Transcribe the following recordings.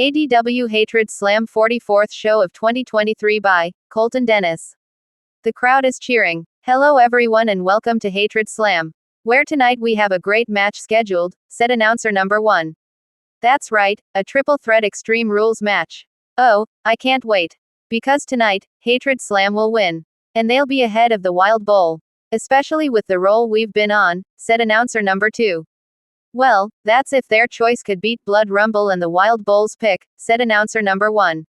ADW Hatred Slam 44th show of 2023 by Colton Dennis. The crowd is cheering. Hello everyone and welcome to Hatred Slam, where tonight we have a great match scheduled, said announcer number 1. That's right, a triple threat Extreme Rules match. Oh, I can't wait. Because tonight, Hatred Slam will win. And they'll be ahead of the Wild Bowl. Especially with the roll we've been on, said announcer number 2. Well, that's if their choice could beat Blood Rumble and the Wild Bowl's pick, said announcer number 1.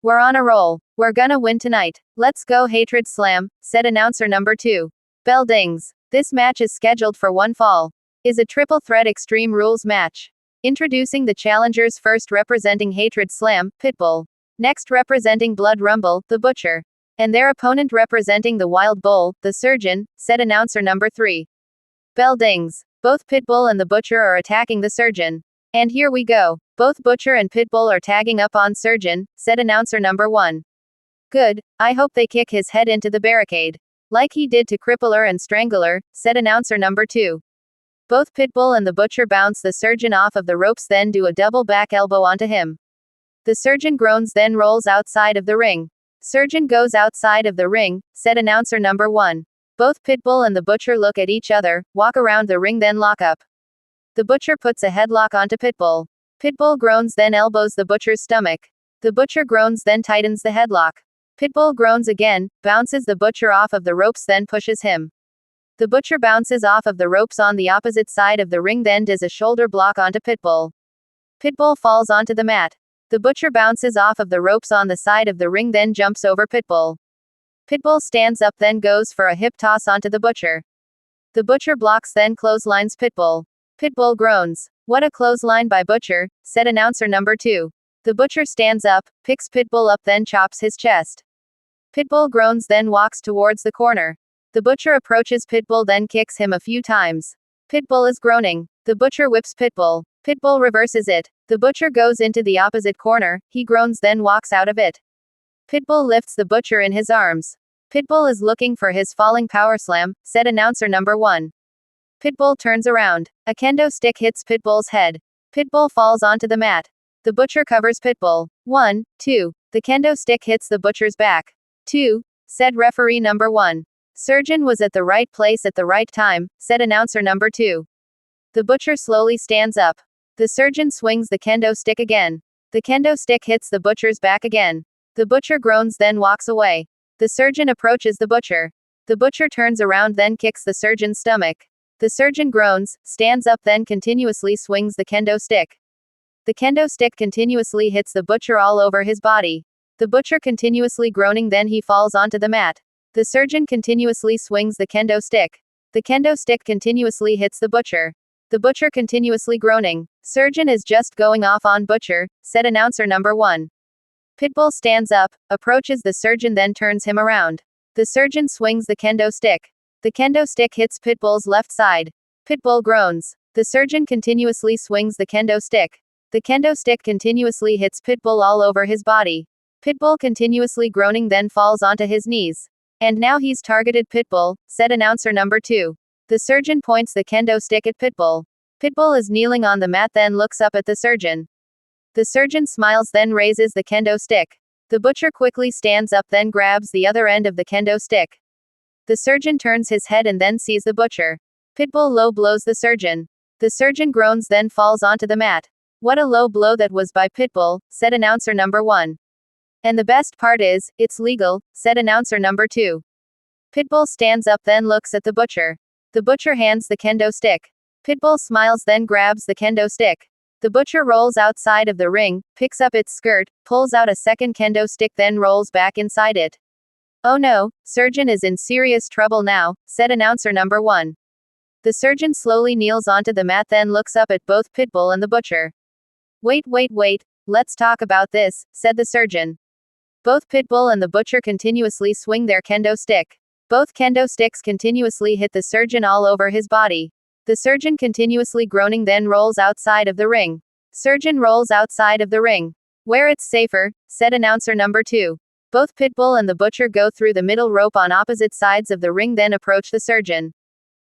We're on a roll. We're gonna win tonight. Let's go Hatred Slam, said announcer number 2. Bell dings. This match is scheduled for one fall. Is a triple threat Extreme Rules match. Introducing the challengers, first representing Hatred Slam, Pitbull. Next representing Blood Rumble, the Butcher. And their opponent representing the Wild Bowl, the Surgeon, said announcer number 3. Bell dings. Both Pitbull and the Butcher are attacking the Surgeon. And here we go. Both Butcher and Pitbull are tagging up on Surgeon, said announcer number 1. Good, I hope they kick his head into the barricade. Like he did to Crippler and Strangler, said announcer number 2. Both Pitbull and the Butcher bounce the Surgeon off of the ropes, then do a double back elbow onto him. The Surgeon groans, then rolls outside of the ring. Surgeon goes outside of the ring, said announcer number 1. Both Pitbull and the Butcher look at each other, walk around the ring, then lock up. The Butcher puts a headlock onto Pitbull. Pitbull groans, then elbows the Butcher's stomach. The Butcher groans, then tightens the headlock. Pitbull groans again, bounces the Butcher off of the ropes, then pushes him. The Butcher bounces off of the ropes on the opposite side of the ring, then does a shoulder block onto Pitbull. Pitbull falls onto the mat. The Butcher bounces off of the ropes on the side of the ring, then jumps over Pitbull. Pitbull stands up, then goes for a hip toss onto the Butcher. The Butcher blocks, then clotheslines Pitbull. Pitbull groans. What a clothesline by Butcher, said announcer number 2. The Butcher stands up, picks Pitbull up, then chops his chest. Pitbull groans, then walks towards the corner. The Butcher approaches Pitbull, then kicks him a few times. Pitbull is groaning. The Butcher whips Pitbull. Pitbull reverses it. The Butcher goes into the opposite corner, he groans, then walks out of it. Pitbull lifts the Butcher in his arms. Pitbull is looking for his falling power slam, said announcer number 1. Pitbull turns around. A kendo stick hits Pitbull's head. Pitbull falls onto the mat. The Butcher covers Pitbull. 1, 2. The kendo stick hits the Butcher's back. 2, said referee number 1. Surgeon was at the right place at the right time, said announcer number 2. The Butcher slowly stands up. The Surgeon swings the kendo stick again. The kendo stick hits the Butcher's back again. The Butcher groans, then walks away. The Surgeon approaches the Butcher. The Butcher turns around, then kicks the Surgeon's stomach. The Surgeon groans, stands up, then continuously swings the kendo stick. The kendo stick continuously hits the Butcher all over his body. The Butcher continuously groaning, then he falls onto the mat. The Surgeon continuously swings the kendo stick. The kendo stick continuously hits the Butcher. The Butcher continuously groaning. Surgeon is just going off on Butcher, said announcer number 1. Pitbull stands up, approaches the Surgeon, then turns him around. The Surgeon swings the kendo stick. The kendo stick hits Pitbull's left side. Pitbull groans. The Surgeon continuously swings the kendo stick. The kendo stick continuously hits Pitbull all over his body. Pitbull continuously groaning, then falls onto his knees. And now he's targeted Pitbull, said announcer number 2. The Surgeon points the kendo stick at Pitbull. Pitbull is kneeling on the mat, then looks up at the Surgeon. The Surgeon smiles, then raises the kendo stick. The Butcher quickly stands up, then grabs the other end of the kendo stick. The Surgeon turns his head and then sees the Butcher. Pitbull low blows the Surgeon. The Surgeon groans, then falls onto the mat. What a low blow that was by Pitbull, said announcer number 1. And the best part is, it's legal, said announcer number 2. Pitbull stands up, then looks at the Butcher. The Butcher hands the kendo stick. Pitbull smiles, then grabs the kendo stick. The Butcher rolls outside of the ring, picks up its skirt, pulls out a second kendo stick, then rolls back inside it. Oh no, Surgeon is in serious trouble now, said announcer number 1. The Surgeon slowly kneels onto the mat, then looks up at both Pitbull and the Butcher. Wait, let's talk about this, said the Surgeon. Both Pitbull and the Butcher continuously swing their kendo stick. Both kendo sticks continuously hit the Surgeon all over his body. The Surgeon continuously groaning, then rolls outside of the ring. Surgeon rolls outside of the ring. Where it's safer, said announcer number 2. Both Pitbull and the Butcher go through the middle rope on opposite sides of the ring, then approach the Surgeon.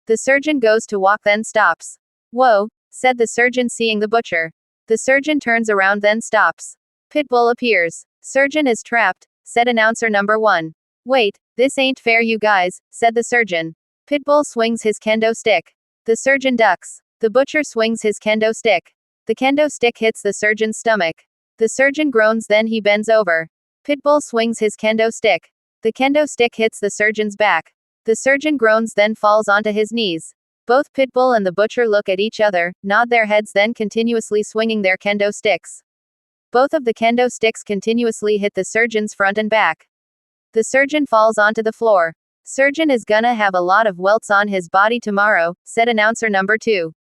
The Surgeon goes to walk, then stops. Whoa, said the Surgeon, seeing the Butcher. The surgeon turns around then stops. Pitbull appears. Surgeon is trapped, said announcer number 1. Wait, this ain't fair you guys, said the surgeon. Pitbull swings his kendo stick. The surgeon ducks. The butcher swings his kendo stick. The kendo stick hits the surgeon's stomach. The surgeon groans then he bends over. Pitbull swings his kendo stick. The kendo stick hits the surgeon's back. The surgeon groans then falls onto his knees. Both Pitbull and the butcher look at each other, nod their heads then continuously swinging their kendo sticks. Both of the kendo sticks continuously hit the surgeon's front and back. The surgeon falls onto the floor. Surgeon is gonna have a lot of welts on his body tomorrow, said announcer number 2.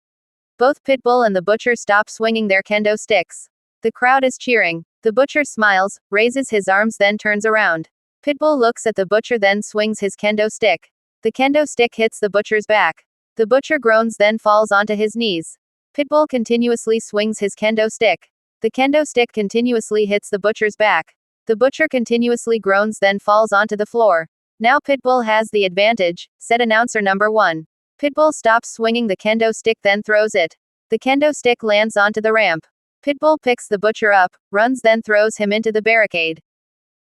Both Pitbull and the butcher stop swinging their kendo sticks. The crowd is cheering. The butcher smiles, raises his arms then turns around. Pitbull looks at the butcher then swings his kendo stick. The kendo stick hits the butcher's back. The butcher groans then falls onto his knees. Pitbull continuously swings his kendo stick. The kendo stick continuously hits the butcher's back. The butcher continuously groans then falls onto the floor. Now Pitbull has the advantage, said announcer number 1. Pitbull stops swinging the kendo stick then throws it. The kendo stick lands onto the ramp. Pitbull picks the butcher up, runs then throws him into the barricade.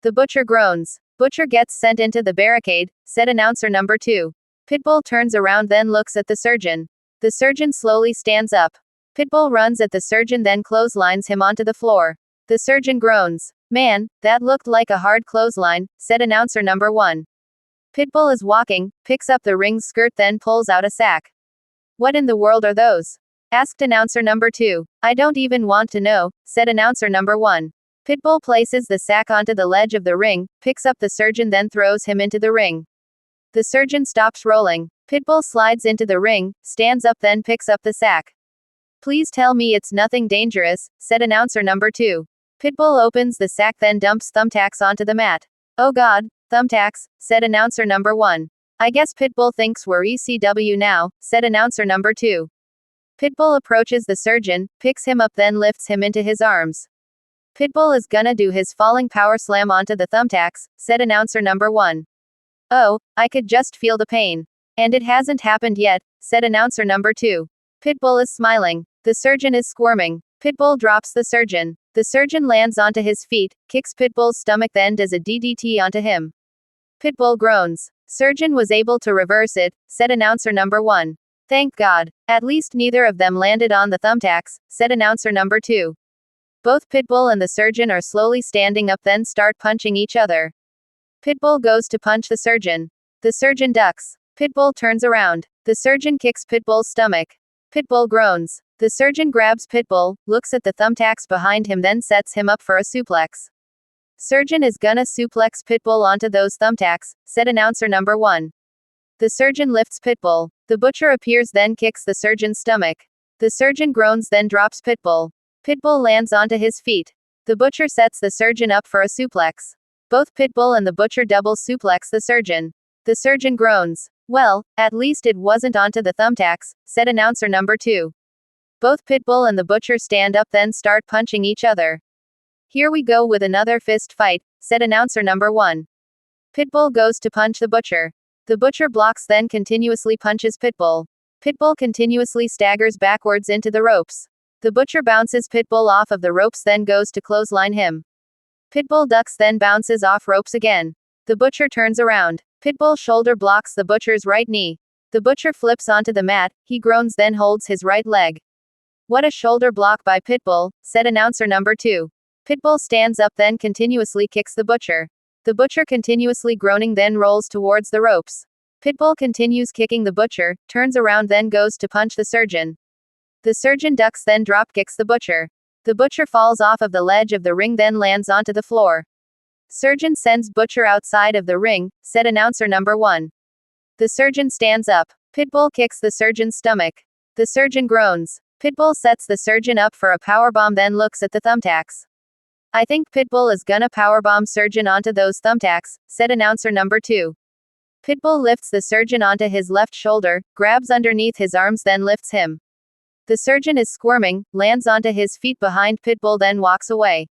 The butcher groans. Butcher gets sent into the barricade, said announcer number 2. Pitbull turns around then looks at the surgeon. The surgeon slowly stands up. Pitbull runs at the surgeon then clotheslines him onto the floor. The surgeon groans. Man, that looked like a hard clothesline, said announcer number 1. Pitbull is walking, picks up the ring's skirt then pulls out a sack. What in the world are those? Asked announcer number 2. I don't even want to know, said announcer number 1. Pitbull places the sack onto the ledge of the ring, picks up the surgeon then throws him into the ring. The surgeon stops rolling. Pitbull slides into the ring, stands up then picks up the sack. Please tell me it's nothing dangerous, said announcer number 2. Pitbull opens the sack then dumps thumbtacks onto the mat. Oh God, thumbtacks, said announcer number 1. I guess Pitbull thinks we're ECW now, said announcer number 2. Pitbull approaches the surgeon, picks him up then lifts him into his arms. Pitbull is gonna do his falling power slam onto the thumbtacks, said announcer number 1. Oh, I could just feel the pain. And it hasn't happened yet, said announcer number 2. Pitbull is smiling. The surgeon is squirming. Pitbull drops the surgeon. The surgeon lands onto his feet, kicks Pitbull's stomach then does a DDT onto him. Pitbull groans. Surgeon was able to reverse it, said announcer number 1. Thank God. At least neither of them landed on the thumbtacks, said announcer number 2. Both Pitbull and the surgeon are slowly standing up then start punching each other. Pitbull goes to punch the surgeon. The surgeon ducks. Pitbull turns around. The surgeon kicks Pitbull's stomach. Pitbull groans. The surgeon grabs Pitbull, looks at the thumbtacks behind him then sets him up for a suplex. Surgeon is gonna suplex Pitbull onto those thumbtacks, said announcer number 1. The surgeon lifts Pitbull. The butcher appears then kicks the surgeon's stomach. The surgeon groans then drops Pitbull. Pitbull lands onto his feet. The butcher sets the surgeon up for a suplex. Both Pitbull and the butcher double suplex the surgeon. The surgeon groans. Well, at least it wasn't onto the thumbtacks, said announcer number 2. Both Pitbull and the butcher stand up then start punching each other. Here we go with another fist fight, said announcer number 1. Pitbull goes to punch the butcher. The butcher blocks then continuously punches Pitbull. Pitbull continuously staggers backwards into the ropes. The butcher bounces Pitbull off of the ropes then goes to clothesline him. Pitbull ducks then bounces off ropes again. The butcher turns around. Pitbull shoulder blocks the butcher's right knee. The butcher flips onto the mat, he groans then holds his right leg. What a shoulder block by Pitbull, said announcer number 2. Pitbull stands up then continuously kicks the butcher. The butcher continuously groaning then rolls towards the ropes. Pitbull continues kicking the butcher, turns around then goes to punch the surgeon. The surgeon ducks then drop kicks the butcher. The butcher falls off of the ledge of the ring then lands onto the floor. Surgeon sends butcher outside of the ring, said announcer number 1. The surgeon stands up. Pitbull kicks the surgeon's stomach. The surgeon groans. Pitbull sets the surgeon up for a powerbomb then looks at the thumbtacks. I think Pitbull is gonna powerbomb surgeon onto those thumbtacks, said announcer number 2. Pitbull lifts the surgeon onto his left shoulder, grabs underneath his arms then lifts him. The surgeon is squirming, lands onto his feet behind Pitbull then walks away.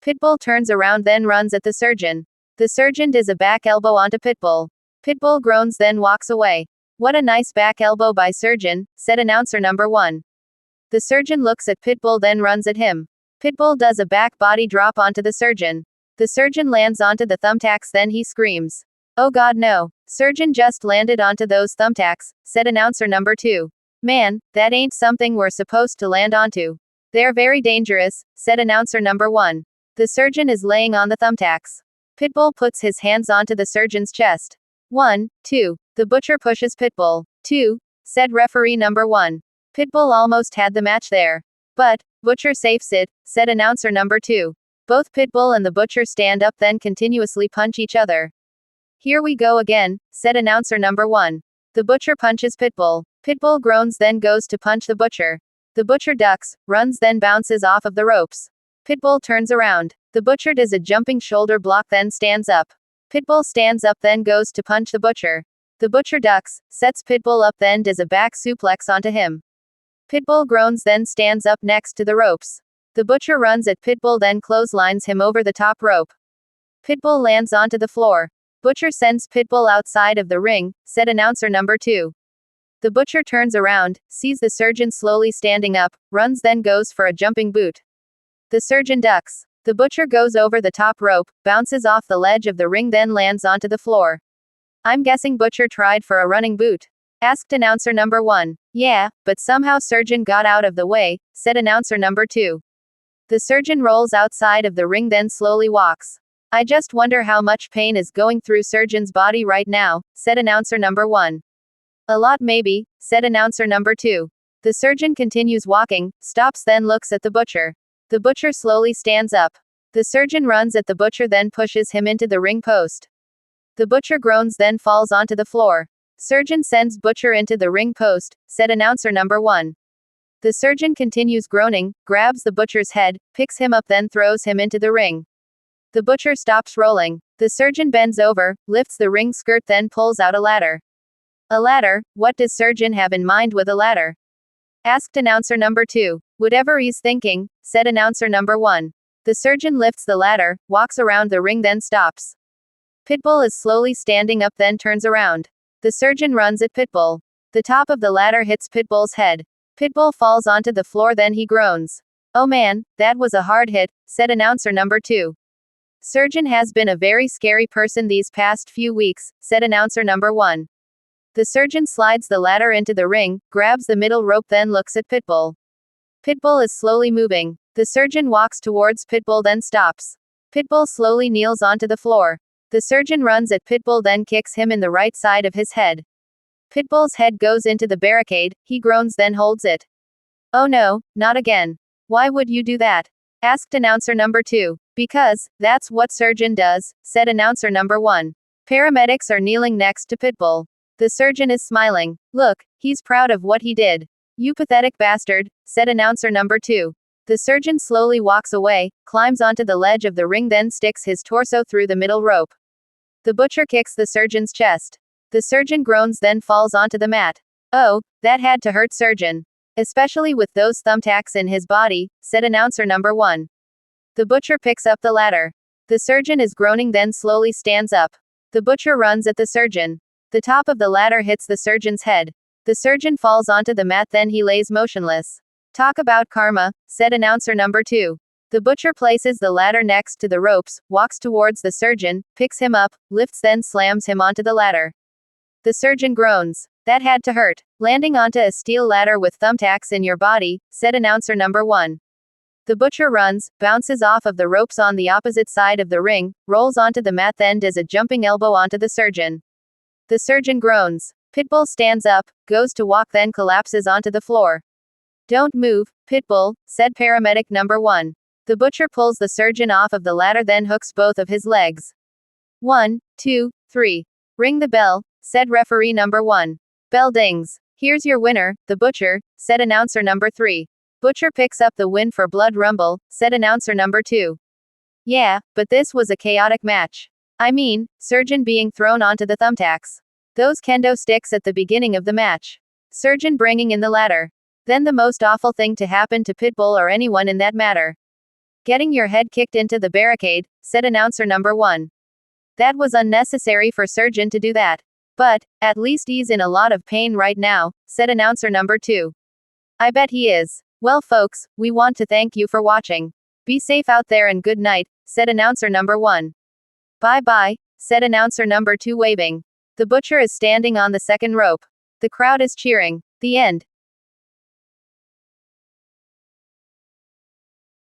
Pitbull turns around then runs at the surgeon. The surgeon does a back elbow onto Pitbull. Pitbull groans then walks away. What a nice back elbow by surgeon, said announcer number 1. The surgeon looks at Pitbull then runs at him. Pitbull does a back body drop onto the surgeon. The surgeon lands onto the thumbtacks then he screams. Oh god no. Surgeon just landed onto those thumbtacks, said announcer number 2. Man, that ain't something we're supposed to land onto. They're very dangerous, said announcer number 1. The surgeon is laying on the thumbtacks. Pitbull puts his hands onto the surgeon's chest. 1, 2. The butcher pushes Pitbull. 2, said referee number 1. Pitbull almost had the match there. But, butcher safes it, said announcer number 2. Both Pitbull and the butcher stand up then continuously punch each other. Here we go again, said announcer number 1. The butcher punches Pitbull. Pitbull groans then goes to punch the butcher. The butcher ducks, runs then bounces off of the ropes. Pitbull turns around. The butcher does a jumping shoulder block then stands up. Pitbull stands up then goes to punch the butcher. The butcher ducks, sets Pitbull up then does a back suplex onto him. Pitbull groans then stands up next to the ropes. The butcher runs at Pitbull then clotheslines him over the top rope. Pitbull lands onto the floor. Butcher sends Pitbull outside of the ring, said announcer number 2. The butcher turns around, sees the surgeon slowly standing up, runs then goes for a jumping boot. The surgeon ducks. The butcher goes over the top rope, bounces off the ledge of the ring then lands onto the floor. I'm guessing butcher tried for a running boot, asked announcer number 1. Yeah, but somehow surgeon got out of the way, said announcer number 2. The surgeon rolls outside of the ring then slowly walks. I just wonder how much pain is going through surgeon's body right now, said announcer number 1. A lot maybe, said announcer number 2. The surgeon continues walking, stops then looks at the butcher. The butcher slowly stands up. The surgeon runs at the butcher then pushes him into the ring post. The butcher groans then falls onto the floor. Surgeon sends butcher into the ring post, said announcer number 1. The surgeon continues groaning, grabs the butcher's head, picks him up then throws him into the ring. The butcher stops rolling. The surgeon bends over, lifts the ring skirt then pulls out a ladder. A ladder? What does surgeon have in mind with a ladder? Asked announcer number 2. Whatever he's thinking, said announcer number 1. The surgeon lifts the ladder, walks around the ring then stops. Pitbull is slowly standing up then turns around. The surgeon runs at Pitbull. The top of the ladder hits Pitbull's head. Pitbull falls onto the floor then he groans. Oh man, that was a hard hit, said announcer number 2. Surgeon has been a very scary person these past few weeks, said announcer number 1. The surgeon slides the ladder into the ring, grabs the middle rope then looks at Pitbull. Pitbull is slowly moving. The surgeon walks towards Pitbull then stops. Pitbull slowly kneels onto the floor. The surgeon runs at Pitbull then kicks him in the right side of his head. Pitbull's head goes into the barricade, he groans then holds it. Oh no, not again. Why would you do that? Asked announcer number 2. Because, that's what surgeon does, said announcer number 1. Paramedics are kneeling next to Pitbull. The surgeon is smiling. Look, he's proud of what he did. You pathetic bastard, said announcer number 2. The surgeon slowly walks away, climbs onto the ledge of the ring then sticks his torso through the middle rope. The butcher kicks the surgeon's chest. The surgeon groans then falls onto the mat. Oh, that had to hurt surgeon. Especially with those thumbtacks in his body, said announcer number 1. The butcher picks up the ladder. The surgeon is groaning then slowly stands up. The butcher runs at the surgeon. The top of the ladder hits the surgeon's head. The surgeon falls onto the mat then he lays motionless. Talk about karma, said announcer number 2. The butcher places the ladder next to the ropes, walks towards the surgeon, picks him up, lifts then slams him onto the ladder. The surgeon groans. That had to hurt. Landing onto a steel ladder with thumbtacks in your body, said announcer number 1. The butcher runs, bounces off of the ropes on the opposite side of the ring, rolls onto the mat then does a jumping elbow onto the surgeon. The surgeon groans. Pitbull stands up, goes to walk then collapses onto the floor. Don't move, Pitbull, said paramedic number 1. The butcher pulls the surgeon off of the ladder then hooks both of his legs. 1, 2, 3. Ring the bell, said referee number 1. Bell dings. Here's your winner, the butcher, said announcer number 3. Butcher picks up the win for Blood Rumble, said announcer number 2. Yeah, but this was a chaotic match. I mean, surgeon being thrown onto the thumbtacks. Those kendo sticks at the beginning of the match. Surgeon bringing in the ladder. Then the most awful thing to happen to Pitbull or anyone in that matter. Getting your head kicked into the barricade, said announcer number 1. That was unnecessary for surgeon to do that. But, at least he's in a lot of pain right now, said announcer number 2. I bet he is. Well, folks, we want to thank you for watching. Be safe out there and good night, said announcer number 1. Bye bye, said announcer number 2, waving. The butcher is standing on the second rope. The crowd is cheering. The end.